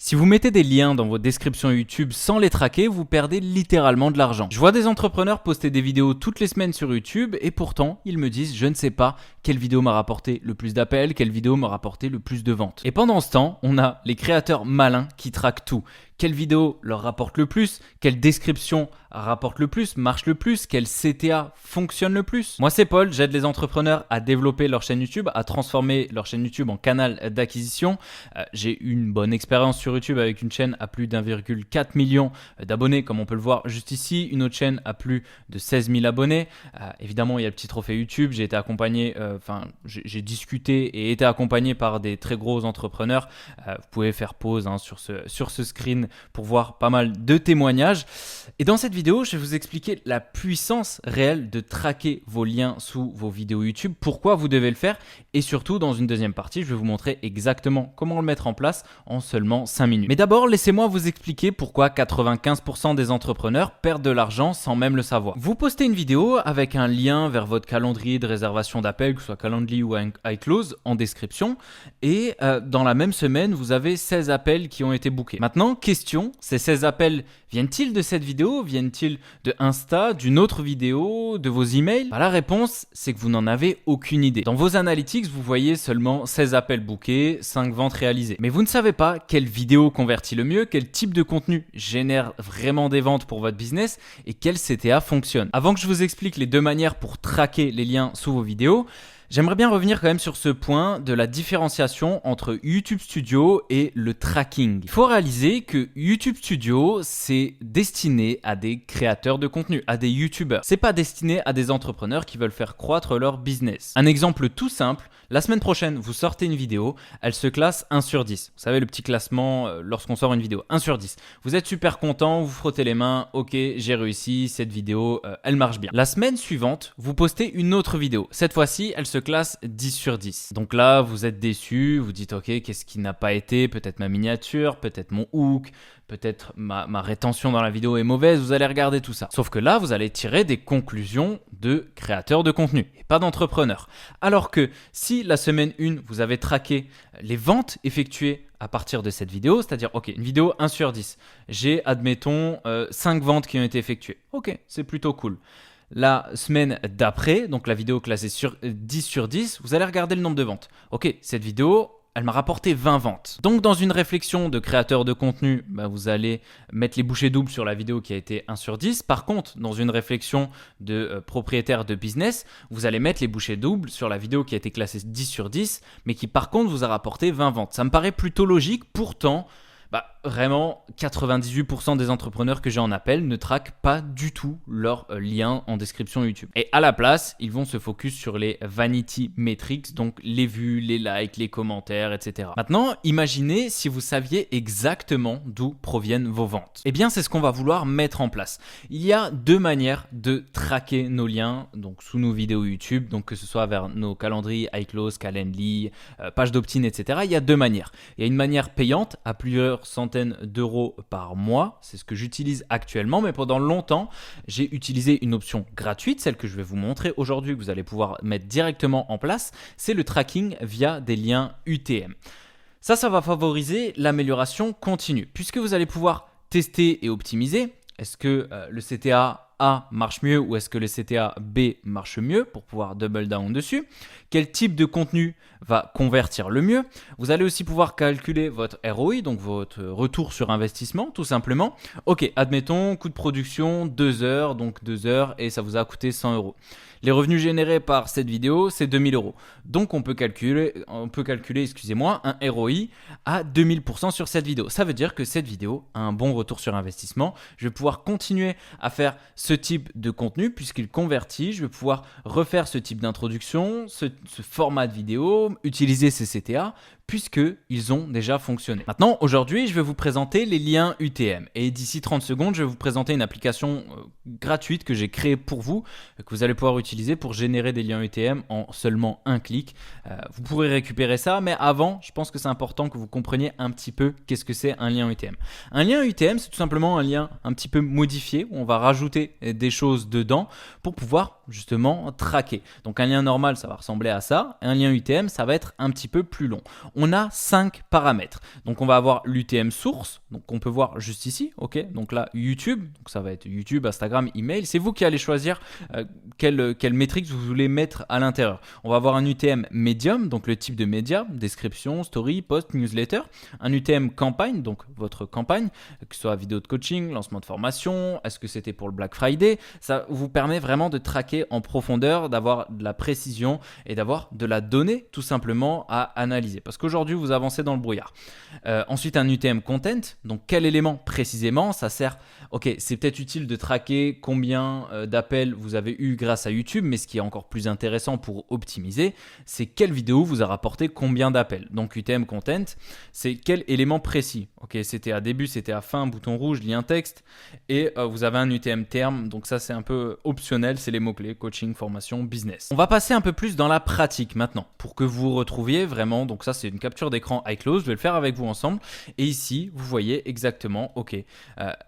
Si vous mettez des liens dans vos descriptions YouTube sans les traquer, vous perdez littéralement de l'argent. Je vois des entrepreneurs poster des vidéos toutes les semaines sur YouTube et pourtant, ils me disent « je ne sais pas quelle vidéo m'a rapporté le plus d'appels, quelle vidéo m'a rapporté le plus de ventes ». Et pendant ce temps, on a les créateurs malins qui traquent tout. Quelle vidéo leur rapporte le plus, quelle description rapporte le plus, marche le plus, quel CTA fonctionne le plus. Moi c'est Paul, j'aide les entrepreneurs à développer leur chaîne YouTube, à transformer leur chaîne YouTube en canal d'acquisition. J'ai une bonne expérience sur YouTube avec une chaîne à plus d'1,4 million d'abonnés comme on peut le voir juste ici, une autre chaîne à plus de 16 000 abonnés. Évidemment il y a le petit trophée YouTube, j'ai été accompagné, j'ai discuté et été accompagné par des très gros entrepreneurs. Vous pouvez faire pause sur ce screen pour voir pas mal de témoignages. Et dans cette vidéo, je vais vous expliquer la puissance réelle de traquer vos liens sous vos vidéos YouTube, pourquoi vous devez le faire et surtout dans une deuxième partie, je vais vous montrer exactement comment le mettre en place en seulement 5 minutes. Mais d'abord, laissez-moi vous expliquer pourquoi 95% des entrepreneurs perdent de l'argent sans même le savoir. Vous postez une vidéo avec un lien vers votre calendrier de réservation d'appels, que ce soit Calendly ou iClose en description et dans la même semaine, vous avez 16 appels qui ont été bookés. Maintenant, question, ces 16 appels viennent-ils de cette vidéo? Viennent-ils de Insta, d'une autre vidéo, de vos emails? La réponse, c'est que vous n'en avez aucune idée. Dans vos analytics, vous voyez seulement 16 appels bookés, 5 ventes réalisées. Mais vous ne savez pas quelle vidéo convertit le mieux, quel type de contenu génère vraiment des ventes pour votre business et quel CTA fonctionne. Avant que je vous explique les deux manières pour traquer les liens sous vos vidéos, j'aimerais bien revenir quand même sur ce point de la différenciation entre YouTube Studio et le tracking. Il faut réaliser que YouTube Studio, c'est destiné à des créateurs de contenu, à des YouTubers. C'est pas destiné à des entrepreneurs qui veulent faire croître leur business. Un exemple tout simple, la semaine prochaine, vous sortez une vidéo, elle se classe 1 sur 10. Vous savez le petit classement lorsqu'on sort une vidéo, 1 sur 10. Vous êtes super content, vous frottez les mains, ok, j'ai réussi, cette vidéo, elle marche bien. La semaine suivante, vous postez une autre vidéo. Cette fois-ci, elle se classe 10 sur 10. Donc là, vous êtes déçu, vous dites ok, qu'est-ce qui n'a pas été? Peut-être ma miniature, peut-être mon hook, peut-être ma rétention dans la vidéo est mauvaise, vous allez regarder tout ça. Sauf que là, vous allez tirer des conclusions de créateurs de contenu et pas d'entrepreneurs. Alors que si la semaine 1, vous avez traqué les ventes effectuées à partir de cette vidéo, c'est-à-dire, ok, une vidéo 1 sur 10, j'ai, admettons, 5 ventes qui ont été effectuées. Ok, c'est plutôt cool. La semaine d'après, donc la vidéo classée sur 10 sur 10, vous allez regarder le nombre de ventes. Ok, cette vidéo, elle m'a rapporté 20 ventes. Donc dans une réflexion de créateur de contenu, vous allez mettre les bouchées doubles sur la vidéo qui a été 1 sur 10. Par contre, dans une réflexion de propriétaire de business, vous allez mettre les bouchées doubles sur la vidéo qui a été classée 10 sur 10, mais qui par contre vous a rapporté 20 ventes. Ça me paraît plutôt logique, pourtant, vraiment, 98% des entrepreneurs que j'ai en appel ne traquent pas du tout leurs liens en description YouTube. Et à la place, ils vont se focus sur les vanity metrics, donc les vues, les likes, les commentaires, etc. Maintenant, imaginez si vous saviez exactement d'où proviennent vos ventes. Eh bien, c'est ce qu'on va vouloir mettre en place. Il y a deux manières de traquer nos liens, donc sous nos vidéos YouTube, donc que ce soit vers nos calendriers, iClose, Calendly, page d'opt-in, etc. Il y a deux manières. Il y a une manière payante à plusieurs centaines d'euros par mois, c'est ce que j'utilise actuellement, mais pendant longtemps, j'ai utilisé une option gratuite, celle que je vais vous montrer aujourd'hui, que vous allez pouvoir mettre directement en place, c'est le tracking via des liens UTM. Ça va favoriser l'amélioration continue, puisque vous allez pouvoir tester et optimiser. Est-ce que le CTA A marche mieux ou est-ce que le CTA B marche mieux pour pouvoir double down dessus? Quel type de contenu va convertir le mieux? Vous allez aussi pouvoir calculer votre ROI, donc votre retour sur investissement, tout simplement. Ok, admettons, coût de production, 2 heures, donc 2 heures et ça vous a coûté 100 euros. Les revenus générés par cette vidéo, c'est 2000 euros. Donc on peut calculer, un ROI à 2000% sur cette vidéo. Ça veut dire que cette vidéo a un bon retour sur investissement. Je vais pouvoir continuer à faire ce type de contenu puisqu'il convertit. Je vais pouvoir refaire ce type d'introduction, ce format de vidéo, utiliser ces CTA puisqu'ils ont déjà fonctionné. Maintenant, aujourd'hui, je vais vous présenter les liens UTM. Et d'ici 30 secondes, je vais vous présenter une application gratuite que j'ai créée pour vous, que vous allez pouvoir utiliser pour générer des liens UTM en seulement un clic. Vous pourrez récupérer ça, mais avant, je pense que c'est important que vous compreniez un petit peu qu'est-ce que c'est un lien UTM. Un lien UTM, c'est tout simplement un lien un petit peu modifié, où on va rajouter des choses dedans pour pouvoir justement traquer. Donc un lien normal, ça va ressembler à ça. Et un lien UTM, ça va être un petit peu plus long. On a 5 paramètres. Donc on va avoir l'UTM source, donc on peut voir juste ici. Ok, donc là YouTube, donc ça va être YouTube, Instagram, email. C'est vous qui allez choisir quelle métrique vous voulez mettre à l'intérieur. On va avoir un UTM médium, donc le type de média, description, story, post, newsletter. Un UTM campagne, donc votre campagne, que ce soit vidéo de coaching, lancement de formation, est-ce que c'était pour le Black Friday. Ça vous permet vraiment de traquer en profondeur, d'avoir de la précision et d'avoir de la donnée tout simplement à analyser. Parce qu'aujourd'hui, vous avancez dans le brouillard. Ensuite, un UTM content, donc quel élément précisément ça sert. Ok, c'est peut-être utile de traquer combien d'appels vous avez eu grâce à YouTube, mais ce qui est encore plus intéressant pour optimiser, c'est quelle vidéo vous a rapporté combien d'appels. Donc UTM content, c'est quel élément précis. Ok, c'était à début, c'était à fin, bouton rouge, lien texte, et vous avez un UTM terme, donc ça c'est un peu optionnel, c'est les mots-clés, coaching, formation, business. On va passer un peu plus dans la pratique maintenant, pour que vous retrouviez vraiment, donc ça c'est une capture d'écran iClose, je vais le faire avec vous ensemble, et ici vous voyez exactement, ok,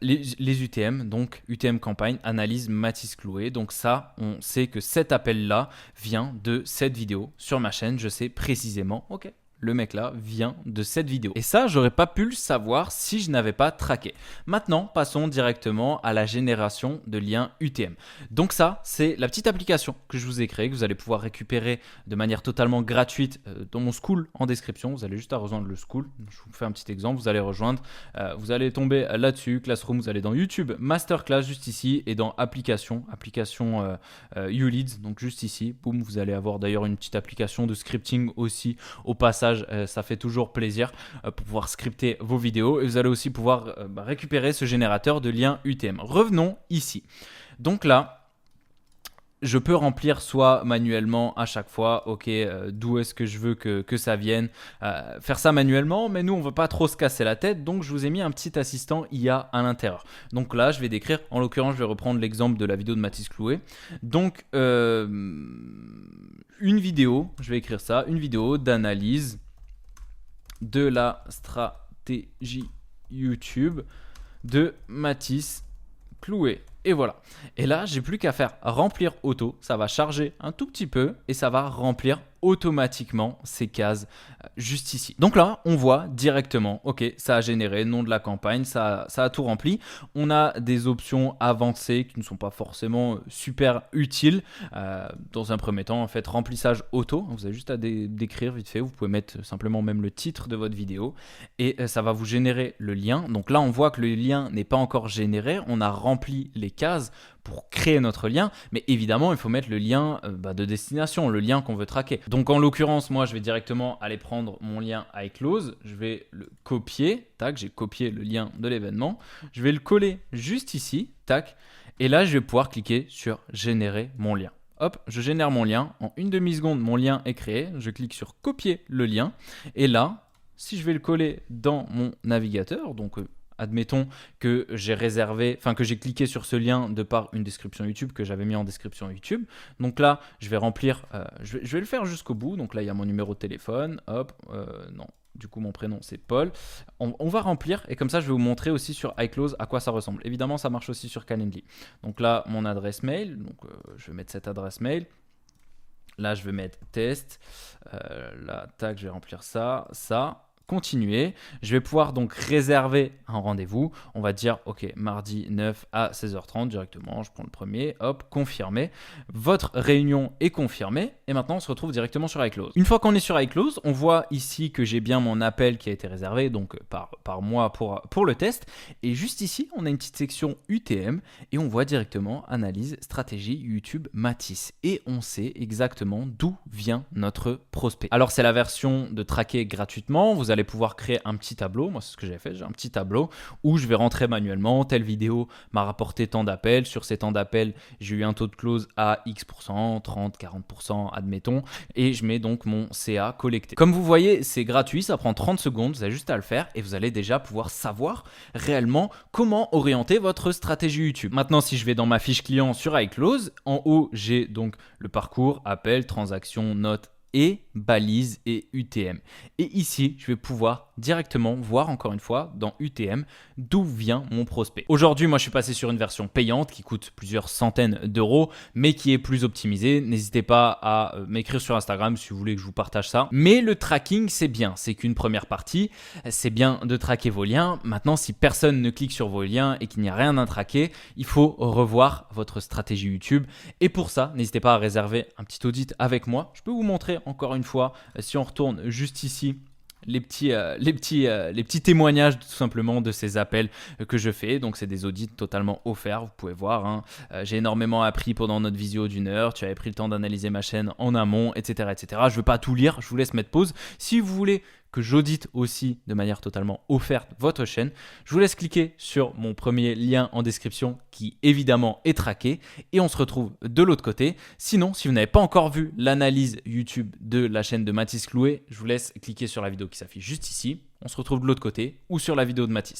les UTM, donc UTM campagne, analyse Mathis Clouet, donc ça on sait que cet appel-là vient de cette vidéo sur ma chaîne, je sais précisément, ok, le mec là vient de cette vidéo. Et ça, j'aurais pas pu le savoir si je n'avais pas traqué. Maintenant, passons directement à la génération de liens UTM. Donc ça, c'est la petite application que je vous ai créée, que vous allez pouvoir récupérer de manière totalement gratuite dans mon school en description. Vous allez juste à rejoindre le school. Je vous fais un petit exemple. Vous allez rejoindre, vous allez tomber là-dessus, Classroom, vous allez dans YouTube, Masterclass juste ici et dans application YouLeads, donc juste ici. Boum, vous allez avoir d'ailleurs une petite application de scripting aussi au passage. Ça fait toujours plaisir pour pouvoir scripter vos vidéos et vous allez aussi pouvoir récupérer ce générateur de liens UTM. Revenons ici. Donc là, je peux remplir soit manuellement à chaque fois, ok, d'où est-ce que je veux que ça vienne, faire ça manuellement, mais nous on ne veut pas trop se casser la tête, donc je vous ai mis un petit assistant IA à l'intérieur. Donc là, je vais décrire, en l'occurrence, je vais reprendre l'exemple de la vidéo de Mathis Clouet. Donc, une vidéo, je vais écrire ça, une vidéo d'analyse de la stratégie YouTube de Mathis Clouet. Et voilà. Et là, j'ai plus qu'à faire remplir auto. Ça va charger un tout petit peu et ça va remplir automatiquement ces cases juste ici. Donc là, on voit directement, ok, ça a généré nom de la campagne, ça a tout rempli. On a des options avancées qui ne sont pas forcément super utiles. Dans un premier temps, en fait, remplissage auto. Vous avez juste à décrire vite fait. Vous pouvez mettre simplement même le titre de votre vidéo et ça va vous générer le lien. Donc là, on voit que le lien n'est pas encore généré. On a rempli les cases pour créer notre lien, mais évidemment il faut mettre le lien de destination, le lien qu'on veut traquer. Donc en l'occurrence, moi je vais directement aller prendre mon lien iClose, je vais le copier, tac, j'ai copié le lien de l'événement, je vais le coller juste ici, tac, et là je vais pouvoir cliquer sur générer mon lien. Hop, je génère mon lien, en une demi-seconde mon lien est créé, je clique sur copier le lien, et là, si je vais le coller dans mon navigateur, donc admettons que j'ai cliqué sur ce lien de par une description YouTube que j'avais mis en description YouTube. Donc là, je vais remplir, je vais le faire jusqu'au bout. Donc là, il y a mon numéro de téléphone. Hop, non, du coup, mon prénom, c'est Paul. On va remplir et comme ça, je vais vous montrer aussi sur iClose à quoi ça ressemble. Évidemment, ça marche aussi sur Calendly. Donc là, mon adresse mail. Donc, je vais mettre cette adresse mail. Là, je vais mettre test. Là, tac, je vais remplir ça. Continuer. Je vais pouvoir donc réserver un rendez-vous. On va dire, ok, mardi 9 à 16h30 directement. Je prends le premier, hop, confirmer. Votre réunion est confirmée. Et maintenant, on se retrouve directement sur iClose. Une fois qu'on est sur iClose, on voit ici que j'ai bien mon appel qui a été réservé, donc par moi pour le test. Et juste ici, on a une petite section UTM et on voit directement analyse, stratégie, YouTube, Mathis. Et on sait exactement d'où vient notre prospect. Alors, c'est la version de traquer gratuitement. Vous allez pouvoir créer un petit tableau. Moi, c'est ce que j'ai fait. J'ai un petit tableau où je vais rentrer manuellement. Telle vidéo m'a rapporté tant d'appels. Sur ces temps d'appels, j'ai eu un taux de close à X%, 30, 40%, admettons. Et je mets donc mon CA collecté. Comme vous voyez, c'est gratuit. Ça prend 30 secondes. Vous avez juste à le faire et vous allez déjà pouvoir savoir réellement comment orienter votre stratégie YouTube. Maintenant, si je vais dans ma fiche client sur iClose, en haut, j'ai donc le parcours, appel, transaction, notes et balises et UTM. Et ici, je vais pouvoir directement voir encore une fois dans UTM d'où vient mon prospect. Aujourd'hui, moi je suis passé sur une version payante qui coûte plusieurs centaines d'euros mais qui est plus optimisée. N'hésitez pas à m'écrire sur Instagram si vous voulez que je vous partage ça. Mais le tracking, c'est bien, c'est qu'une première partie, c'est bien de traquer vos liens. Maintenant, si personne ne clique sur vos liens et qu'il n'y a rien à traquer, il faut revoir votre stratégie YouTube. Et pour ça, n'hésitez pas à réserver un petit audit avec moi. Je peux vous montrer encore une fois, si on retourne juste ici, les petits témoignages tout simplement de ces appels que je fais. Donc c'est des audits totalement offerts, vous pouvez voir, hein. J'ai énormément appris pendant notre visio d'1 heure, tu avais pris le temps d'analyser ma chaîne en amont, etc. etc. Je ne veux pas tout lire, je vous laisse mettre pause. Si vous voulez que j'audite aussi de manière totalement offerte votre chaîne, je vous laisse cliquer sur mon premier lien en description qui évidemment est traqué et on se retrouve de l'autre côté. Sinon, si vous n'avez pas encore vu l'analyse YouTube de la chaîne de Mathis Clouet, je vous laisse cliquer sur la vidéo qui s'affiche juste ici. On se retrouve de l'autre côté ou sur la vidéo de Mathis.